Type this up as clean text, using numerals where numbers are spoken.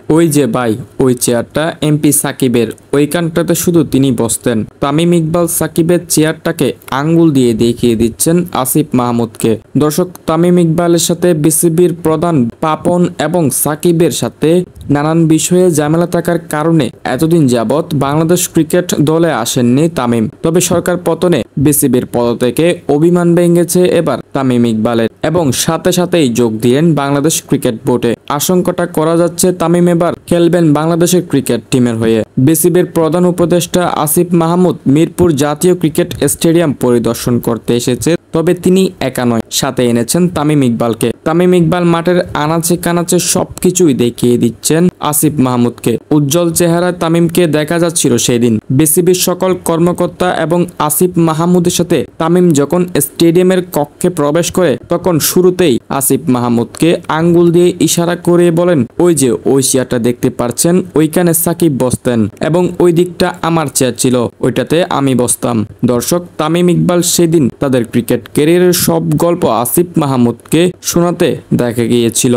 ওই যে ভাই, ওই চেয়ারটা এমপি সাকিবের, ওইখানটাতে শুধু তিনি বসতেন। তামিম ইকবাল সাকিবের চেয়ারটাকে আঙ্গুল দিয়ে দেখিয়ে দিচ্ছেন আসিফ মাহমুদকে। দর্শক, তামিম ইকবালের সাথে বিসিবির প্রধান পাপন এবং সাকিবের সাথে নানান বিষয়ে ঝামেলা থাকার কারণে এতদিন যাবৎ বাংলাদেশ ক্রিকেট দলে আসেননি তামিম। তবে সরকার পতনে বিসিবির পদ থেকে অভিমান ভেঙেছে এবার তামিম ইকবালের এবং সাথে সাথেই যোগ দিলেন বাংলাদেশ ক্রিকেট বোর্ডে। আশঙ্কাটা করা যাচ্ছে তামিম এবার খেলবেন বাংলাদেশের ক্রিকেট টিমের হয়ে। বিসিবির প্রধান উপদেষ্টা আসিফ মাহমুদ মিরপুর জাতীয় ক্রিকেট স্টেডিয়াম পরিদর্শন করতে এসেছে, তবে তিনি একা নয়, সাথে এনেছেন তামিম ইকবালকে। তামিম ইকবাল মাঠের আনাচে কানাচে সবকিছুই দেখিয়ে দিচ্ছেন আসিফ মাহমুদকে। উজ্জ্বল চেহারায় তামিমকে দেখা যাচ্ছিল সেদিন। বিসিবির সকল কর্মকর্তা এবং আসিফ মাহমুদের সাথে তামিম যখন স্টেডিয়ামের কক্ষে প্রবেশ করে, তখন শুরুতেই আসিফ মাহমুদকে আঙ্গুল দিয়ে ইশারা করে বলেন, ওই যে ওই চেয়ারটা দেখতে পাচ্ছেন, ওইখানে সাকিব বসতেন এবং ওই দিকটা আমার চেয়ার ছিল, ওইটাতে আমি বসতাম। দর্শক, তামিম ইকবাল সেদিন তাদের ক্রিকেট ক্যারিয়ারের সব গল্প আসিফ মাহমুদকে শোনাতে দেখা গিয়েছিল।